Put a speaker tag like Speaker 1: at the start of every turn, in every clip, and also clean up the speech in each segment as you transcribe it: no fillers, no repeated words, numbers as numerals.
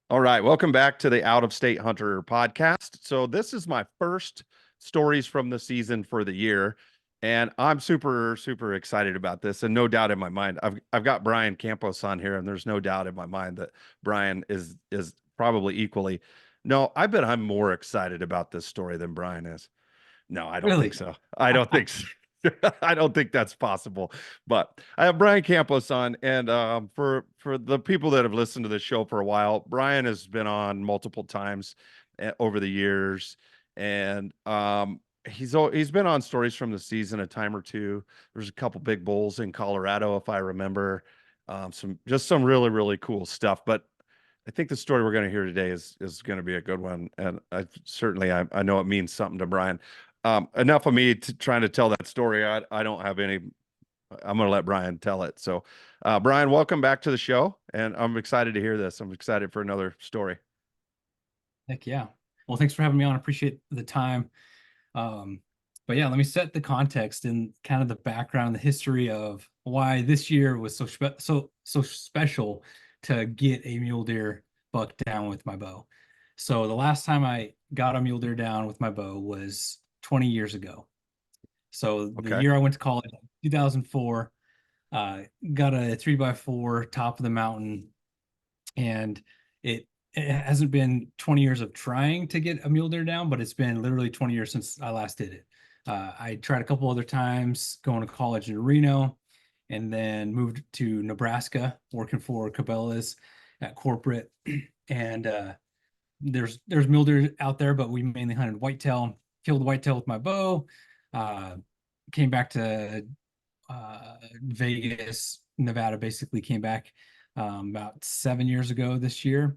Speaker 1: All right, welcome back to the Out of State Hunter podcast. So this is my first stories from the season for the year, and I'm super excited about this. And no doubt in my mind, I've got Brian Campos on here, and there's no doubt in my mind that Brian is probably equally. No, I bet I'm more excited about this story than Brian is. No, I don't think
Speaker 2: Really?
Speaker 1: so. I don't think so. I don't think that's possible. But I have Brian Campos on, and for the people that have listened to the show for a while, Brian has been on multiple times over the years, and he's been on stories from the season a time or two. There's a couple big bulls in Colorado, if I remember, some really cool stuff. But I think the story we're going to hear today is going to be a good one, and I know it means something to Brian. Enough of me trying to tell that story. I don't have any. I'm going to let Brian tell it. So, Brian, welcome back to the show, and I'm excited to hear this. I'm excited for another story.
Speaker 2: Heck yeah. Well, thanks for having me on. I appreciate the time. Um, but yeah, let me set the context and kind of the background, the history of why this year was so special to get a mule deer buck down with my bow. So the last time I got a mule deer down with my bow was 20 years ago. So the
Speaker 1: Okay.
Speaker 2: year I went to college, 2004, uh, got a 3x4 top of the mountain, and it it hasn't been 20 years of trying to get a mule deer down, but it's been literally 20 years since I last did it. I tried a couple other times going to college in Reno, and then moved to Nebraska working for Cabela's at corporate. And there's mule deer out there, but we mainly hunted whitetail. Killed whitetail with my bow. Uh, Came back to Vegas, Nevada. Basically, came back about 7 years ago this year,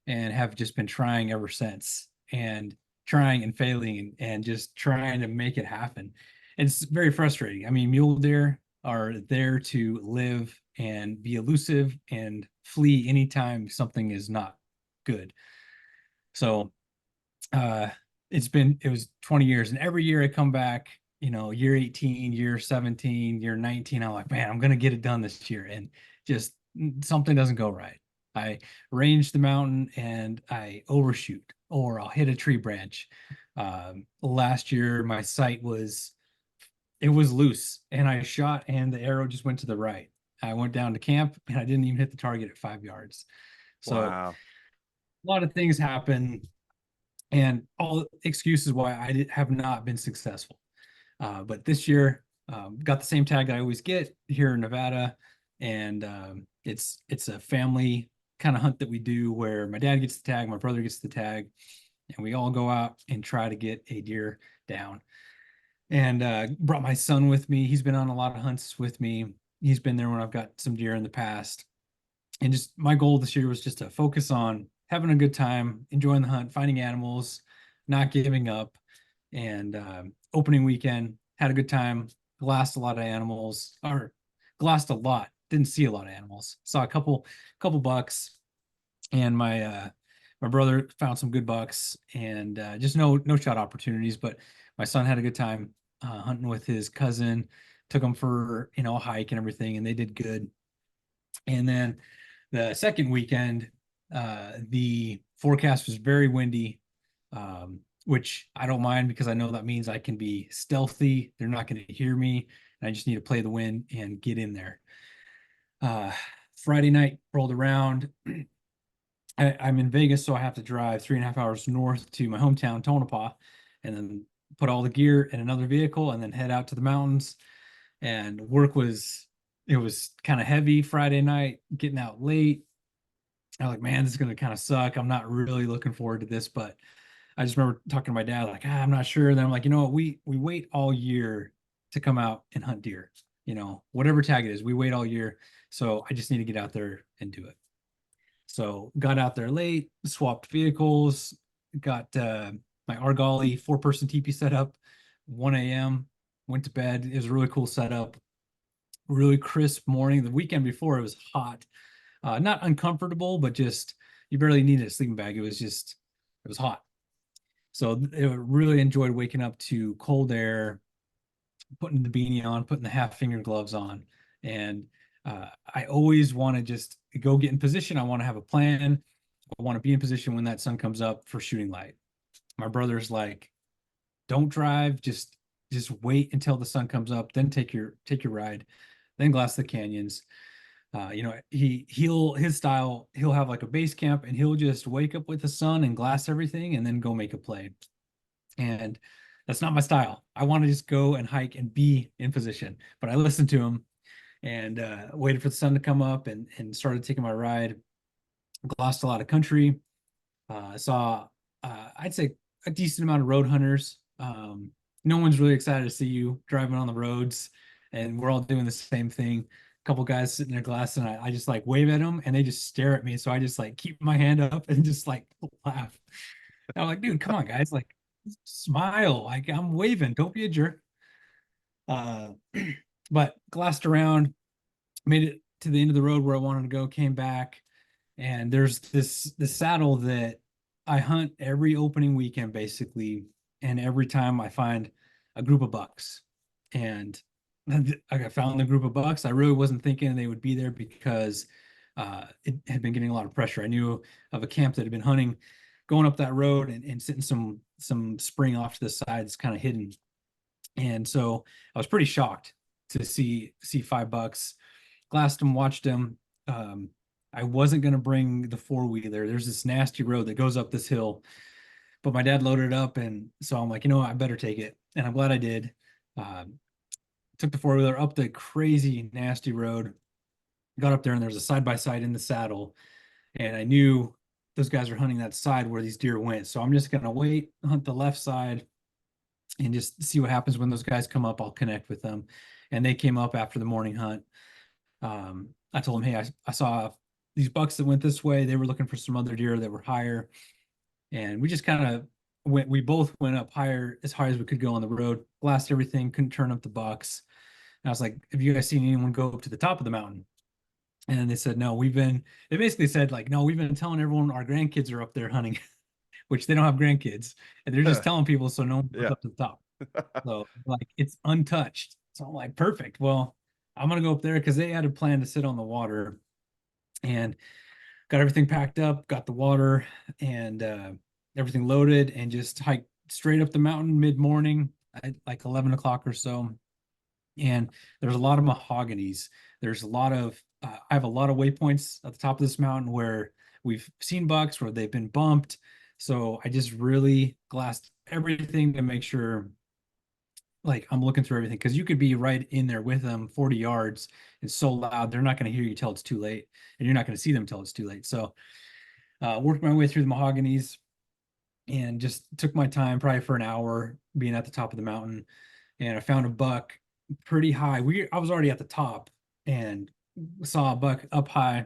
Speaker 2: and have just been trying ever since, and trying and failing, and just trying to make it happen. It's very frustrating. I mean, mule deer are there to live and be elusive and flee anytime something is not good. So uh it was 20 years, and every year I come back, year 18, year 17, year 19, I'm like, man, I'm gonna get it done this year, and just something doesn't go right. I range the mountain and I overshoot, or I'll hit a tree branch. Last year my sight was it was loose, and I shot and the arrow just went to the right. I went down to camp and I didn't even hit the target at 5 yards. So
Speaker 1: Wow.
Speaker 2: a lot of things happen, and all excuses why have not been successful. But this year, got the same tag that I always get here in Nevada, and it's a family kind of hunt that we do where my dad gets the tag, my brother gets the tag, and we all go out and try to get a deer down. And brought my son with me. He's been on a lot of hunts with me. He's been there when I've got some deer in the past. And just my goal this year was just to focus on having a good time, enjoying the hunt, finding animals, not giving up. And opening weekend, had a good time, glassed a lot of animals, or glassed a lot. Didn't see a lot of animals. Saw a couple bucks, and my brother found some good bucks, and just no shot opportunities. But my son had a good time hunting with his cousin. Took them for a hike and everything, and they did good. And then the second weekend, the forecast was very windy, which I don't mind because I know that means I can be stealthy. They're not going to hear me. And I just need to play the wind and get in there. Uh, Friday night rolled around. I'm in Vegas, so I have to drive 3.5 hours north to my hometown, Tonopah, and then put all the gear in another vehicle and then head out to the mountains. And it was kind of heavy Friday night, getting out late. I'm like, man, this is gonna kind of suck. I'm not really looking forward to this, but I just remember talking to my dad, like, I'm not sure. And then I'm like, what, we wait all year to come out and hunt deer. Whatever tag it is, we wait all year. So I just need to get out there and do it. So got out there late, swapped vehicles, got my Argali 4-person teepee set up, 1 a.m., went to bed. It was a really cool setup, really crisp morning. The weekend before it was hot, not uncomfortable, but just you barely needed a sleeping bag. It was hot. So I really enjoyed waking up to cold air, putting the beanie on, putting the half finger gloves on. And I always want to just go get in position. I want to have a plan. I want to be in position when that sun comes up for shooting light. My brother's like, don't drive, just wait until the sun comes up, then take your ride, then glass the canyons. His style, he'll have like a base camp and he'll just wake up with the sun and glass everything and then go make a play. And that's not my style. I want to just go and hike and be in position. But I listened to him and waited for the sun to come up and started taking my ride. Glassed a lot of country. Saw, I'd say, a decent amount of road hunters. No one's really excited to see you driving on the roads, and we're all doing the same thing. A couple guys sitting there glassing, I just like wave at them, and they just stare at me. So I just like keep my hand up and just like laugh. And I'm like, dude, come on, guys, like smile, like I'm waving. Don't be a jerk. Uh, but glassed around, made it to the end of the road where I wanted to go, came back, and there's this saddle that I hunt every opening weekend basically, and every time I find a group of bucks. And I found the group of bucks. I really wasn't thinking they would be there because it had been getting a lot of pressure. I knew of a camp that had been hunting, going up that road and sitting some spring off to the side that's kind of hidden. And so I was pretty shocked to see 5 bucks. Glassed them, watched them. I wasn't going to bring the four-wheeler. There's this nasty road that goes up this hill, but my dad loaded it up. And so I'm like, you know what, I better take it. And I'm glad I did. Took the four-wheeler up the crazy, nasty road, got up there, and there's a side-by-side in the saddle. And I knew those guys are hunting that side where these deer went. So I'm just going to wait, hunt the left side, and just see what happens when those guys come up. I'll connect with them. And they came up after the morning hunt. I told them, hey, I saw these bucks that went this way. They were looking for some other deer that were higher. And we just kind of we both went up higher, as high as we could go on the road, glassed everything, couldn't turn up the bucks. And I was like, have you guys seen anyone go up to the top of the mountain? And they said, no, they basically said, like, no, we've been telling everyone our grandkids are up there hunting, which they don't have grandkids. And they're just telling people so no one goes
Speaker 1: Yeah.
Speaker 2: up to the top. So like it's untouched. So I'm like, perfect. Well, I'm gonna go up there because they had a plan to sit on the water and got everything packed up, got the water and everything loaded, and just hiked straight up the mountain mid-morning at like 11 o'clock or so. And there's a lot of mahoganies. There's a lot of I have a lot of waypoints at the top of this mountain where we've seen bucks, where they've been bumped. So I just really glassed everything to make sure, like, I'm looking through everything, because you could be right in there with them 40 yards. It's so loud, they're not going to hear you till it's too late, and you're not going to see them till it's too late. So worked my way through the mahoganies and just took my time, probably for an hour, being at the top of the mountain. And I found a buck pretty high. I was already at the top and saw a buck up high,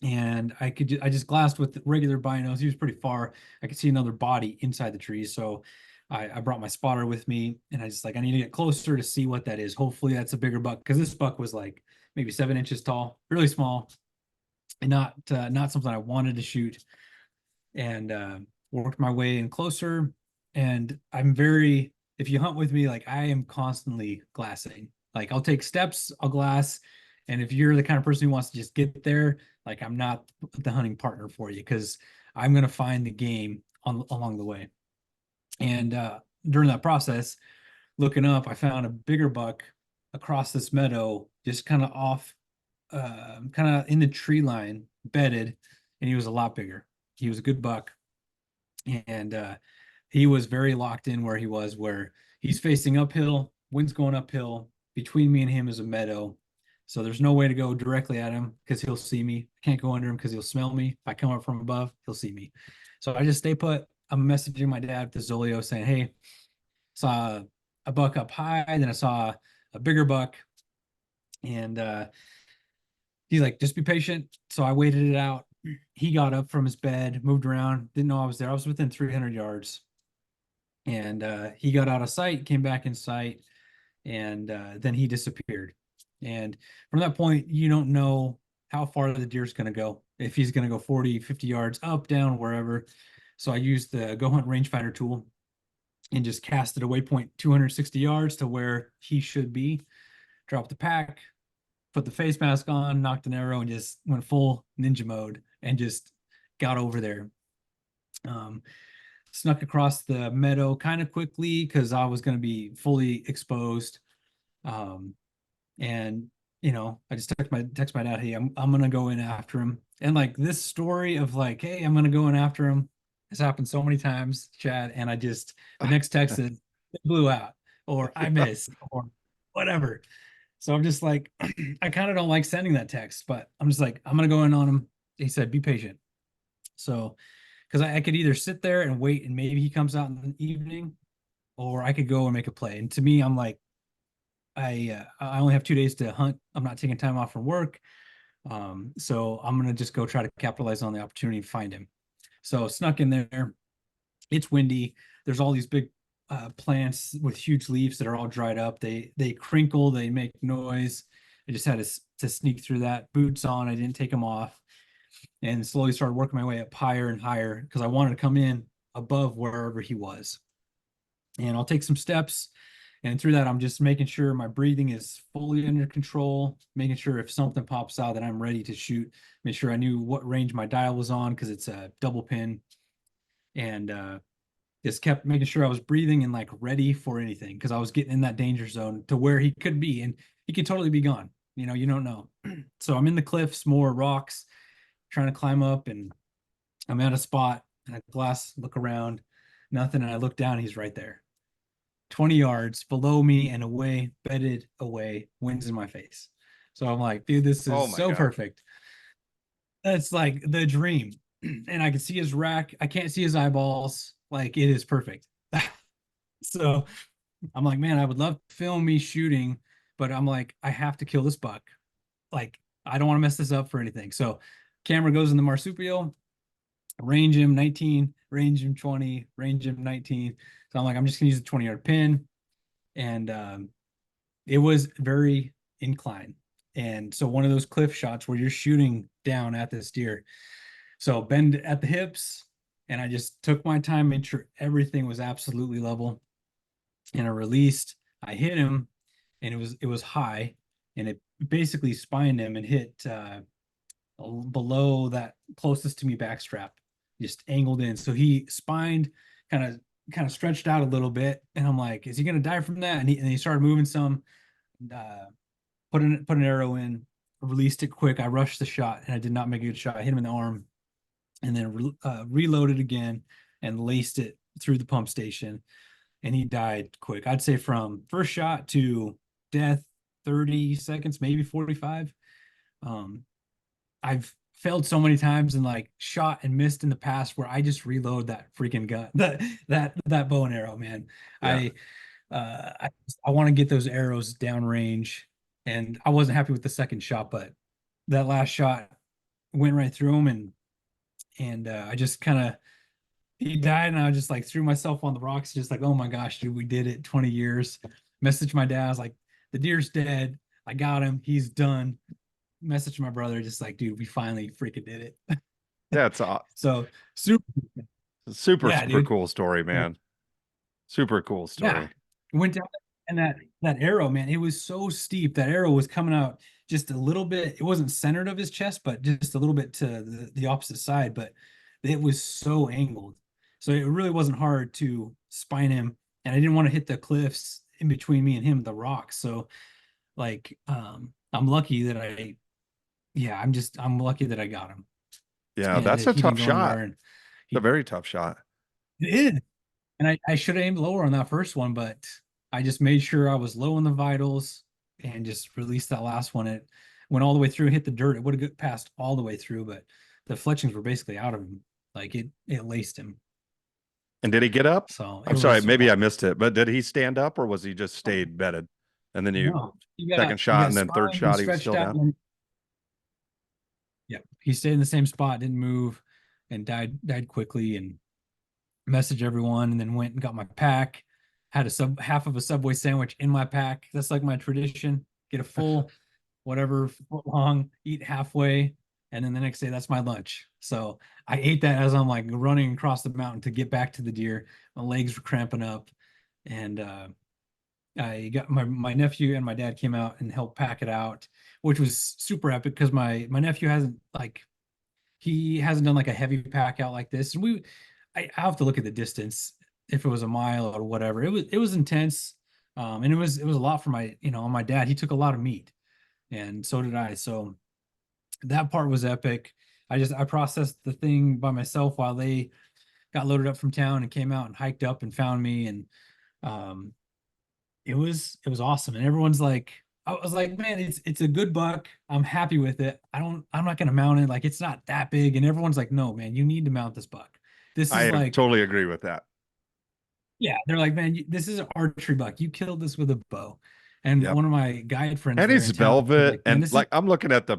Speaker 2: and I just glassed with regular binos. He was pretty far. I could see another body inside the trees. So I brought my spotter with me, and I need to get closer to see what that is. Hopefully that's a bigger buck, because this buck was like maybe 7 inches tall, really small, and not something I wanted to shoot. And worked my way in closer. And if you hunt with me, like, I am constantly glassing. Like, I'll take steps, I'll glass. And if you're the kind of person who wants to just get there, like, I'm not the hunting partner for you, because I'm going to find the game along the way. And during that process, looking up, I found a bigger buck across this meadow, just kind of off, kind of in the tree line, bedded, and he was a lot bigger. He was a good buck, and he was very locked in where he was, where he's facing uphill, wind's going uphill. Between me and him is a meadow, so there's no way to go directly at him because he'll see me. I can't go under him because he'll smell me. If I come up from above, he'll see me. So I just stay put. I'm messaging my dad with the Zolio saying, hey, saw a buck up high, then I saw a bigger buck, and he's like, just be patient. So I waited it out. He got up from his bed, moved around, didn't know I was there. I was within 300 yards. And he got out of sight, came back in sight, and then he disappeared. And from that point, you don't know how far the deer's going to go, if he's going to go 40, 50 yards up, down, wherever. So I used the Go Hunt rangefinder tool and just casted a waypoint 260 yards to where he should be, dropped the pack, put the face mask on, knocked an arrow, and just went full ninja mode and just got over there. Um, Snuck across the meadow kind of quickly because I was going to be fully exposed. Um, and I just text my dad, hey, I'm gonna go in after him. And like this story of like, hey, I'm gonna go in after him has happened so many times, Chad. And I just the next text is it blew out or I missed or whatever. So I'm just like, I kind of don't like sending that text, but I'm just like, I'm gonna go in on him. He said, be patient. So because I could either sit there and wait and maybe he comes out in the evening, or I could go and make a play. And to me, I'm like, I only have 2 days to hunt. I'm not taking time off from work. So I'm gonna just go try to capitalize on the opportunity and find him. So snuck in there. It's windy. There's all these big plants with huge leaves that are all dried up. They crinkle. They make noise. I just had to sneak through that. Boots on. I didn't take them off, and slowly started working my way up higher and higher because I wanted to come in above wherever he was. And I'll take some steps. And through that, I'm just making sure my breathing is fully under control, making sure if something pops out that I'm ready to shoot, make sure I knew what range my dial was on because it's a double pin. And just kept making sure I was breathing and like ready for anything because I was getting in that danger zone to where he could be and he could totally be gone. You don't know. So I'm in the cliffs, more rocks, trying to climb up, and I'm at a spot and I glass look around, nothing. And I look down, he's right there. 20 yards below me and away, bedded away, winds in my face. So I'm like, dude, this
Speaker 1: Oh
Speaker 2: is
Speaker 1: my
Speaker 2: so
Speaker 1: God.
Speaker 2: perfect. That's like the dream. And I can see his rack. I can't see his eyeballs. Like it is perfect. So I'm like, man, I would love to film me shooting, but I'm like, I have to kill this buck. Like, I don't want to mess this up for anything. So camera goes in the marsupial, range him 19, range him 20, range him 19. So I'm like, I'm just gonna use the 20-yard pin. And it was very inclined. And so one of those cliff shots where you're shooting down at this deer. So bend at the hips, and I just took my time, made sure everything was absolutely level. And I released. I hit him, and it was high, and it basically spined him and hit below that closest to me backstrap, just angled in. So he spined, kind of stretched out a little bit, and I'm like, is he gonna die from that? And he started moving some. Uh, put an arrow in, released it quick. I rushed the shot and I did not make a good shot. I hit him in the arm and then reloaded again and laced it through the pump station. And he died quick. I'd say from first shot to death, 30 seconds, maybe 45. Um, I've failed so many times and like shot and missed in the past where I just reload that freaking gun, that bow and arrow, man.
Speaker 1: Yeah.
Speaker 2: I I want to get those arrows downrange, and I wasn't happy with the second shot, but that last shot went right through him, and I just kind of he died, and I just like threw myself on the rocks, just like, oh my gosh, dude, we did it. 20 years. Messaged my dad, I was like, the deer's dead. I got him. He's done. Messaged my brother, just like, dude, we finally freaking did it.
Speaker 1: That's a
Speaker 2: So super,
Speaker 1: super,
Speaker 2: yeah,
Speaker 1: super
Speaker 2: dude.
Speaker 1: cool story, man. Super cool
Speaker 2: Yeah.
Speaker 1: story.
Speaker 2: Went down, and that arrow, man, it was so steep. That arrow was coming out just a little bit. It wasn't centered of his chest, but just a little bit to the opposite side. But it was so angled. So it really wasn't hard to spine him. And I didn't want to hit the cliffs in between me and him, the rocks. So like I'm lucky that I'm lucky that I got him
Speaker 1: Yeah,
Speaker 2: and
Speaker 1: that's
Speaker 2: that
Speaker 1: a
Speaker 2: he didn't
Speaker 1: tough
Speaker 2: go
Speaker 1: shot.
Speaker 2: anywhere. And
Speaker 1: It's a
Speaker 2: he
Speaker 1: very tough shot.
Speaker 2: did. And I should have aimed lower on that first one, but I just made sure I was low on the vitals and just released that last one. It went all the way through, hit the dirt. It would have passed all the way through, but the fletchings were basically out of him. Like it laced him.
Speaker 1: And did he get up?
Speaker 2: So it
Speaker 1: I'm sorry,
Speaker 2: was
Speaker 1: maybe I
Speaker 2: wild.
Speaker 1: missed it, but did he stand up or was he just stayed bedded? And then you
Speaker 2: No,
Speaker 1: second
Speaker 2: he
Speaker 1: shot
Speaker 2: got
Speaker 1: and then third
Speaker 2: spined and
Speaker 1: shot, he was
Speaker 2: stretched
Speaker 1: still
Speaker 2: out.
Speaker 1: down.
Speaker 2: And yeah, he stayed in the same spot, didn't move, and died quickly. And messaged everyone, and then went and got my pack. Had a half of a Subway sandwich in my pack. That's like my tradition. Get a full, whatever foot long, eat halfway, and then the next day that's my lunch. So I ate that as I'm like running across the mountain to get back to the deer. My legs were cramping up, and I got my nephew and my dad came out and helped pack it out, which was super epic because my nephew hasn't like he hasn't done like a heavy pack out like this. And I have to look at the distance if it was a mile or whatever. It was intense. And it was a lot for my, on my dad. He took a lot of meat and so did I. So that part was epic. I processed the thing by myself while they got loaded up from town and came out and hiked up and found me. And um it was awesome. And everyone's like, I was like, man, it's a good buck. I'm happy with it. I'm not gonna mount it. Like it's not that big. And everyone's like, no, man, you need to mount this buck. This is
Speaker 1: I
Speaker 2: like,
Speaker 1: totally agree with that.
Speaker 2: yeah, they're like, man, this is an archery buck. You killed this with a bow. And
Speaker 1: Yep.
Speaker 2: one of my guide friends
Speaker 1: And
Speaker 2: there
Speaker 1: he's
Speaker 2: in town was
Speaker 1: velvet,
Speaker 2: like, man,
Speaker 1: and
Speaker 2: this is,
Speaker 1: like I'm looking at the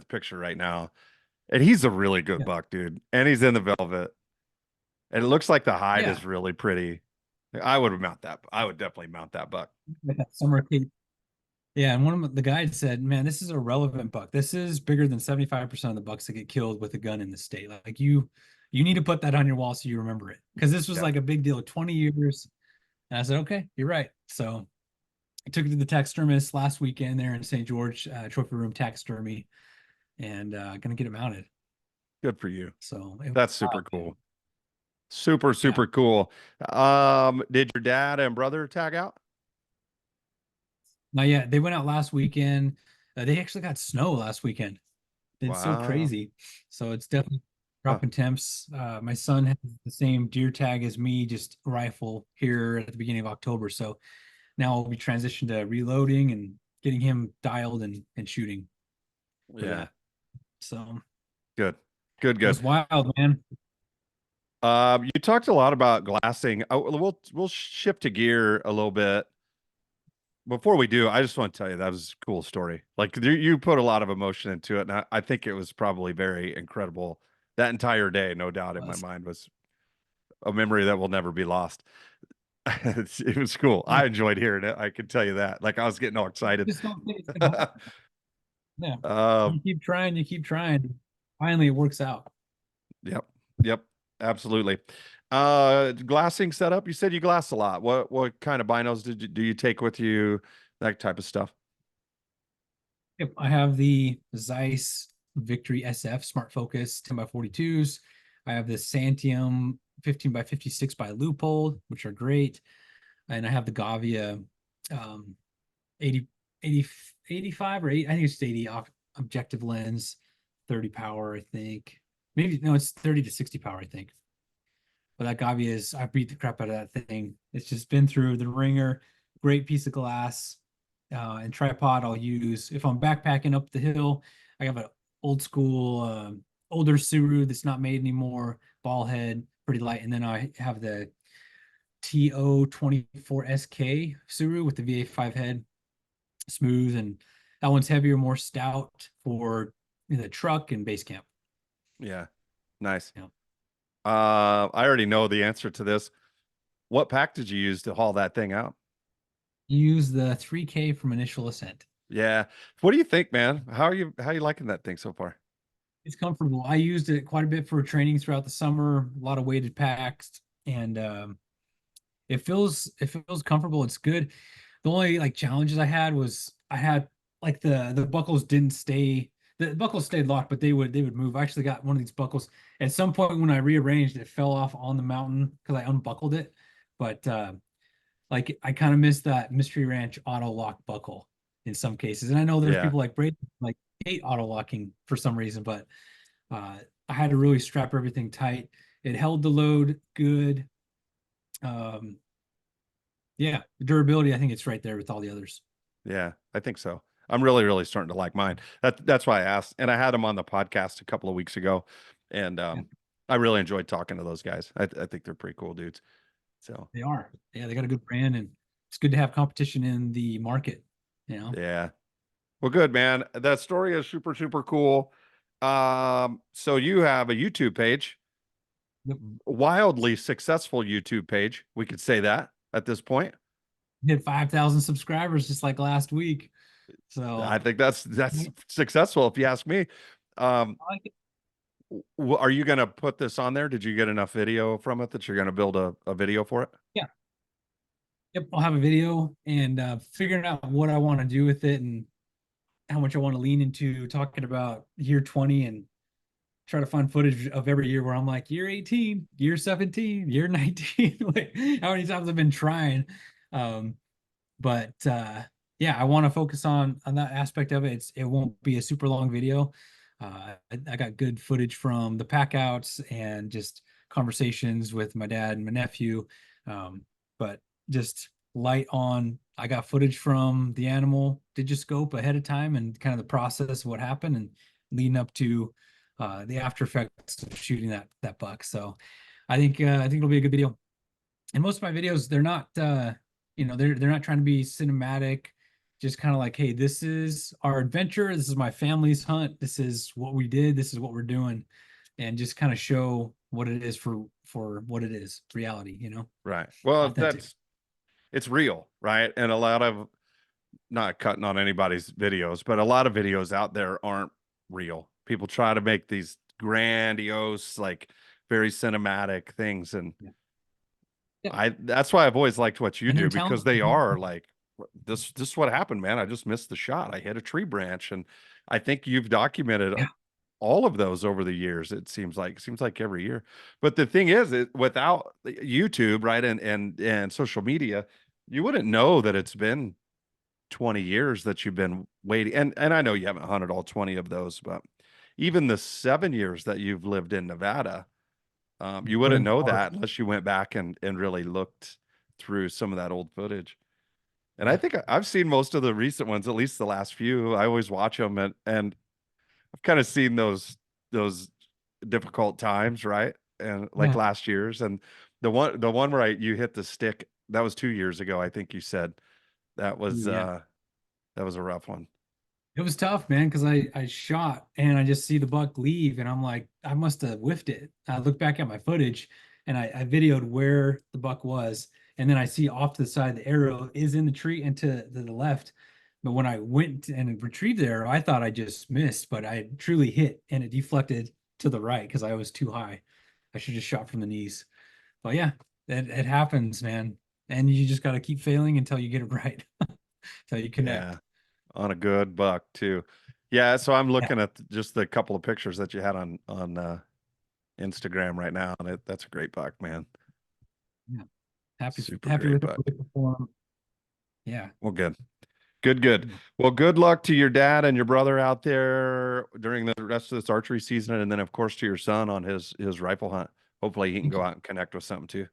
Speaker 1: picture right now, and he's a really good
Speaker 2: yeah,
Speaker 1: buck, dude. And he's in the velvet, and it looks like the hide
Speaker 2: yeah,
Speaker 1: is really pretty. I would mount that. I would definitely mount that buck.
Speaker 2: with that summer cape. Yeah, and one of the guides said, man, this is a relevant buck. This is bigger than 75% of the bucks that get killed with a gun in the state. Like you need to put that on your wall so you remember it. Because this was
Speaker 1: Yeah.
Speaker 2: like a big deal, 20 years. And I said, okay, you're right. So I took it to the taxidermist last weekend there in St. George, Trophy Room Taxidermy, and gonna get it mounted.
Speaker 1: Good for you.
Speaker 2: So
Speaker 1: That's super
Speaker 2: wow, man.
Speaker 1: cool. Super,
Speaker 2: Yeah.
Speaker 1: super cool. Did your dad and brother tag out?
Speaker 2: Now, yeah, they went out last weekend. They actually got snow last weekend. It's so
Speaker 1: Wow.
Speaker 2: crazy. So it's definitely
Speaker 1: Huh.
Speaker 2: dropping temps. My son has the same deer tag as me, just rifle here at the beginning of October. So now I'll be transitioned to reloading and getting him dialed and shooting for
Speaker 1: Yeah.
Speaker 2: that. So
Speaker 1: Good. Good,
Speaker 2: it
Speaker 1: good.
Speaker 2: was wild, man.
Speaker 1: You talked a lot about glassing. We'll shift to gear a little bit. Before we do, I just want to tell you that was a cool story. Like you put a lot of emotion into it, and I think it was probably very incredible. That entire day, no doubt
Speaker 2: It
Speaker 1: in my
Speaker 2: was.
Speaker 1: mind, was a memory that will never be lost. It was cool.
Speaker 2: Yeah.
Speaker 1: I enjoyed hearing it. I can tell you that. Like I was getting all excited.
Speaker 2: Just don't think it's gonna happen. Yeah.
Speaker 1: uh,
Speaker 2: You keep trying, you keep trying. Finally it works out.
Speaker 1: yep, yep, absolutely. Glassing setup. You said you glass a lot. What kind of binos do you take with you? That type of stuff.
Speaker 2: Yep, I have the Zeiss Victory SF Smart Focus 10 by 42s. I have the Santium 15 by 56 by Loophole, which are great. And I have the Gavia 80, 80, 85 or 8, I think it's 80 objective lens, 30 power, I think. Maybe no, it's 30 to 60 power, I think. But that Gavia is, I beat the crap out of that thing. It's just been through the ringer, great piece of glass. And tripod I'll use if I'm backpacking up the hill. I have an old school, older Suru that's not made anymore, ball head, pretty light. And then I have the TO24SK Suru with the VA5 head, smooth, and that one's heavier, more stout for the truck and base camp.
Speaker 1: Yeah, nice.
Speaker 2: You know,
Speaker 1: I already know the answer to this. What pack did you use to haul that thing out?
Speaker 2: use the 3K from Initial Ascent.
Speaker 1: Yeah. What do you think, man? How are you liking that thing so far?
Speaker 2: It's comfortable. I used it quite a bit for training throughout the summer, a lot of weighted packs, and it feels comfortable. It's good. The only like challenges I had was I had like the buckles didn't stay. The buckles stayed locked, but they would move. I actually got one of these buckles at some point when I rearranged, it fell off on the mountain because I unbuckled it. But like I kind of missed that Mystery Ranch auto lock buckle in some cases. And I know there's
Speaker 1: Yeah.
Speaker 2: people like Braden like hate auto locking for some reason, but uh, I had to really strap everything tight. It held the load good. Um, yeah, durability, I think it's right there with all the others.
Speaker 1: Yeah, I think so. I'm really, really starting to like mine. That's why I asked. And I had them on the podcast a couple of weeks ago, and
Speaker 2: Yeah,
Speaker 1: I really enjoyed talking to those guys. I think they're pretty cool dudes. So
Speaker 2: they are. Yeah, they got a good brand, and it's good to have competition in the market. You know,
Speaker 1: yeah. Well, good, man. That story is super, super cool. So you have a YouTube page,
Speaker 2: Yep.
Speaker 1: wildly successful YouTube page. We could say that at this point.
Speaker 2: Hit 5,000 subscribers just like last week.
Speaker 1: I
Speaker 2: So
Speaker 1: think that's
Speaker 2: I
Speaker 1: successful if you ask me. Um,
Speaker 2: like it.
Speaker 1: Are you going to put this on there? Did you get enough video from it that you're going to build a video for it?
Speaker 2: Yeah. Yep. I'll have a video and figuring out what I want to do with it and how much I want to lean into talking about year 20 and try to find footage of every year where I'm like, year 18, year 17, year 19. Like, how many times I've been trying. Um, but yeah, I want to focus on that aspect of it. It won't be a super long video. I got good footage from the pack outs and just conversations with my dad and my nephew. But just light on, I got footage from the animal digiscope ahead of time and kind of the process of what happened and leading up to the after effects of shooting that buck. So I think it'll be a good video. And most of my videos, they're not they're not trying to be cinematic, just kind of like, hey, this is our adventure, this is my family's hunt, this is what we did, this is what we're doing, and just kind of show what it is for what it is, reality,
Speaker 1: Right. Well,
Speaker 2: authentic.
Speaker 1: it's real, right? And a lot of, not cutting on anybody's videos, but a lot of videos out there aren't real. People try to make these grandiose, like very cinematic things. And
Speaker 2: Yeah. Yeah.
Speaker 1: that's why I've always liked what you
Speaker 2: And they're
Speaker 1: do, because
Speaker 2: talented.
Speaker 1: they are like, this is what happened, man. I just missed the shot. I hit a tree branch. And I think you've documented
Speaker 2: Yeah.
Speaker 1: all of those over the years. It seems like every year. But the thing is, without YouTube, right, and social media, you wouldn't know that it's been 20 years that you've been waiting. And I know you haven't hunted all 20 of those, but even the 7 years that you've lived in Nevada, you
Speaker 2: Put
Speaker 1: wouldn't
Speaker 2: in the
Speaker 1: know
Speaker 2: work.
Speaker 1: that unless you went back and really looked through some of that old footage. And I
Speaker 2: Yeah.
Speaker 1: think I've seen most of the recent ones, at least the last few. I always watch them, and I've kind of seen those difficult times, right? And like
Speaker 2: Yeah.
Speaker 1: last year's, and the one where you hit the stick, that was 2 years ago, I think you said. That was
Speaker 2: Yeah.
Speaker 1: uh that was a rough one.
Speaker 2: It was tough, man, because I shot and I just see the buck leave, and I'm like, I must have whiffed it. I look back at my footage and I videoed where the buck was, and then I see off to the side the arrow is in the tree and to the left. But when I went and retrieved the arrow, I thought I just missed, but I truly hit and it deflected to the right because I was too high. I should just shot from the knees. But yeah, it happens, man. And you just got to keep failing until you get it right, until you
Speaker 1: Yeah,
Speaker 2: connect.
Speaker 1: on a good buck too. Yeah, so I'm
Speaker 2: Yeah.
Speaker 1: looking at just the couple of pictures that you had on Instagram right now, and that's a great buck, man.
Speaker 2: Yeah. Happy
Speaker 1: Super
Speaker 2: happy
Speaker 1: great
Speaker 2: with the
Speaker 1: buck.
Speaker 2: way it performed. Yeah.
Speaker 1: Well, good. Good, good.
Speaker 2: Yeah.
Speaker 1: Well, good luck to your dad and your brother out there during the rest of this archery season, and then of course to your son on his rifle hunt. Hopefully he can
Speaker 2: Thank
Speaker 1: go
Speaker 2: you.
Speaker 1: out and connect with something too.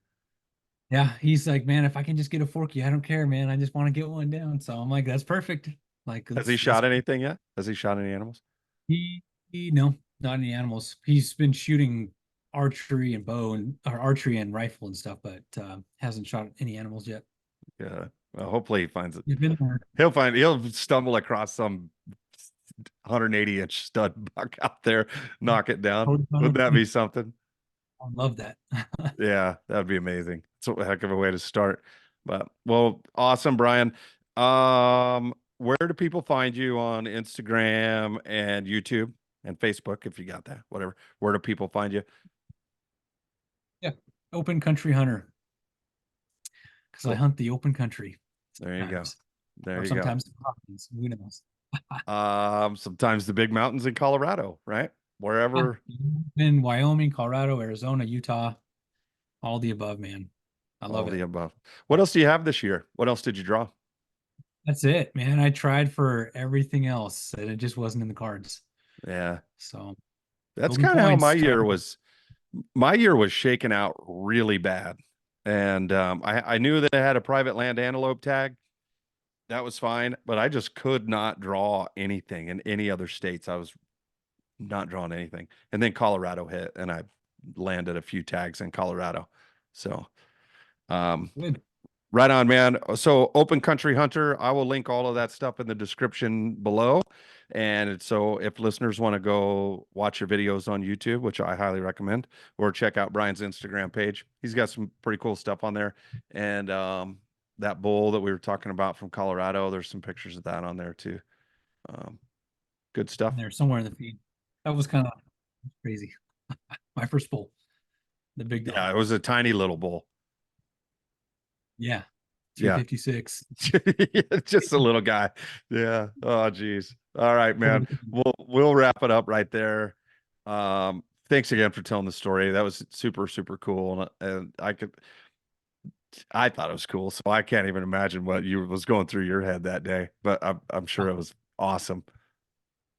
Speaker 2: Yeah, he's like, man, if I can just get a forky, I don't care, man. I just want to get one down. So I'm like, that's perfect. Like,
Speaker 1: Has he
Speaker 2: let's
Speaker 1: shot anything yet? Has he shot any animals?
Speaker 2: he no, not any animals. He's been shooting archery and bow and or archery and rifle and stuff, but hasn't shot any animals yet.
Speaker 1: Yeah. Well, hopefully he finds it.
Speaker 2: He's been there.
Speaker 1: He'll stumble across some 180-inch stud buck out there, knock it down.
Speaker 2: Totally fine
Speaker 1: Wouldn't
Speaker 2: with
Speaker 1: that
Speaker 2: me.
Speaker 1: be something?
Speaker 2: I love that.
Speaker 1: Yeah, that'd be amazing. It's a heck of a way to start. But well, awesome, Brian. Where do people find you on Instagram and YouTube and Facebook if you got that? Whatever. Where do people find you?
Speaker 2: Yeah. Open country hunter. Because I
Speaker 1: Cool.
Speaker 2: hunt the open country
Speaker 1: There you go.
Speaker 2: sometimes.
Speaker 1: There
Speaker 2: Or
Speaker 1: you go.
Speaker 2: sometimes the province. Who knows?
Speaker 1: Sometimes the big mountains in Colorado, right?
Speaker 2: Yeah.
Speaker 1: Wherever,
Speaker 2: In Wyoming, Colorado, Arizona, Utah, all the above, man. I
Speaker 1: all
Speaker 2: love
Speaker 1: the
Speaker 2: it.
Speaker 1: above. What else do you have this year? What else did you draw?
Speaker 2: That's it, man. I tried for everything else and it just wasn't in the cards.
Speaker 1: Yeah.
Speaker 2: So
Speaker 1: That's
Speaker 2: open
Speaker 1: kind of how
Speaker 2: points, try to
Speaker 1: my year was shaken out really bad. And I knew that I had a private land antelope tag. That was fine, but I just could not draw anything in any other states. I was not drawing anything. And then Colorado hit, and I landed a few tags in Colorado. So um,
Speaker 2: good.
Speaker 1: right on, man. So Open Country Hunter, I will link all of that stuff in the description below. And so if listeners want to go watch your videos on YouTube, which I highly recommend, or check out Brian's Instagram page, he's got some pretty cool stuff on there. And that bull that we were talking about from Colorado, there's some pictures of that on there too. Um, good stuff.
Speaker 2: In there somewhere in the feed. That was kind of crazy. My first bull, the big dog.
Speaker 1: Yeah, it was a tiny little bull.
Speaker 2: Yeah.
Speaker 1: Yeah.
Speaker 2: 256.
Speaker 1: Just a little guy. Yeah. Oh, geez. All right, man.
Speaker 2: Totally.
Speaker 1: We'll wrap it up right there. Thanks again for telling the story. That was super, super cool. And I thought it was cool. So I can't even imagine what you was going through your head that day, but I'm sure it was awesome.